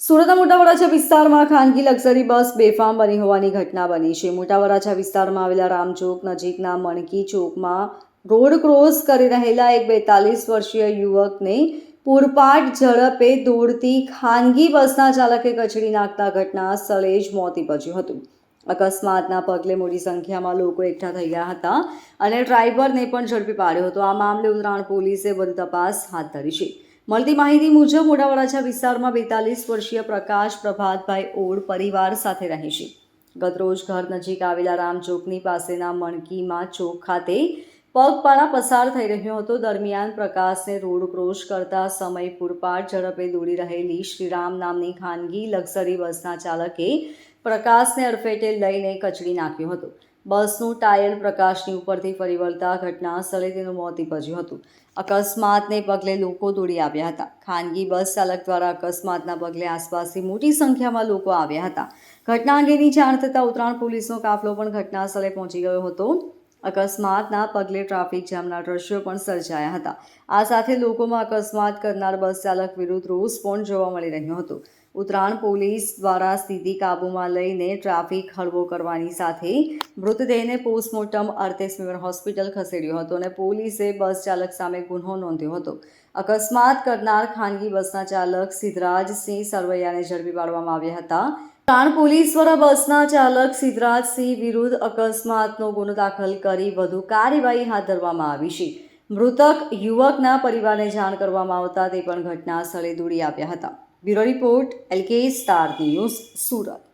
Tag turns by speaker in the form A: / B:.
A: સુરતના મોટા વરાછા વિસ્તારમાં ખાનગી લક્ઝરી બસ બેફામ બની હોવાની ઘટના બની છે. મોટા વરાછા વિસ્તારમાં આવેલા રામચોક નજીકના મણકી ચોકમાં રોડ ક્રોસ કરી રહેલા એક 42 વર્ષીય યુવકને પૂરપાટ ઝડપે દોડતી ખાનગી બસના ચાલકે કચડી નાખતા ઘટના સ્થળે જ મોત નીપજ્યું હતું. અકસ્માતના પગલે મોટી સંખ્યામાં લોકો એકઠા થઈ ગયા હતા અને ડ્રાઈવરને પણ ઝડપી પાડ્યો હતો. આ મામલે ઉત્તરાયણ પોલીસે વધુ તપાસ હાથ ધરી છે. મળતી માહિતી મુજબ મોટા વરાછા વિસ્તારમાં 42 વર્ષીય પ્રકાશ પ્રભાતભાઈ ઓડ પરિવાર સાથે રહે છે. ગતરોજ ઘર નજીક આવેલા રામચોકની પાસેના મણકીમાં ચોક ખાતે પગપાળા પસાર થઈ રહ્યો હતો. દરમિયાન પ્રકાશને રોડ ક્રોસ કરતા સમય પૂરપાટ ઝડપે દોડી રહેલી શ્રીરામ નામની ખાનગી લક્ઝરી બસના ચાલકે પ્રકાશને અડફેટે લઈને કચડી નાખ્યો હતો. બસનું ટાયર પ્રકાશની ઉપરથી ફરી વળતા ઘટના સ્થળે તેનું મોત નીપજ્યું હતું. અકસ્માતને પગલે લોકો દોડી આવ્યા હતા. ખાનગી બસ ચાલક દ્વારા અકસ્માતના પગલે આસપાસથી મોટી સંખ્યામાં લોકો આવ્યા હતા. ઘટના અંગેની જાણ થતાં ઉત્તરાયણ પોલીસનો કાફલો પણ ઘટના સ્થળે પહોંચી ગયો હતો. અકસ્માતના પગલે ટ્રાફિક જામના દ્રશ્યો પણ સર્જાયા હતા. આ સાથે લોકોમાં અકસ્માત કરનાર બસ ચાલક વિરુદ્ધ રોષ પણ જોવા મળી રહ્યો હતો. ઉત્તરાયણ પોલીસ દ્વારા સ્થિતિ કાબૂમાં લઈને ટ્રાફિક હળવો કરવાની સાથે મૃતદેહને પોસ્ટમોર્ટમ અર્થે સિવિલ હોસ્પિટલ ખસેડ્યો હતો અને પોલીસે બસ ચાલક સામે ગુન્હો નોંધ્યો હતો. અકસ્માત કરનાર ખાનગી બસના ચાલક સિદ્ધરાજસિંહ સરવૈયાને ઝડપી પાડવામાં આવ્યા હતા. ઉત્તરાયણ પોલીસ દ્વારા બસના ચાલક સિદ્ધરાજસિંહ વિરુદ્ધ અકસ્માતનો ગુનો દાખલ કરી વધુ કાર્યવાહી હાથ ધરવામાં આવી છે. મૃતક યુવકના પરિવારને જાણ કરવામાં આવતા તે પણ ઘટના સ્થળે દોડી આવ્યા હતા. Bureau report LK star news Surat.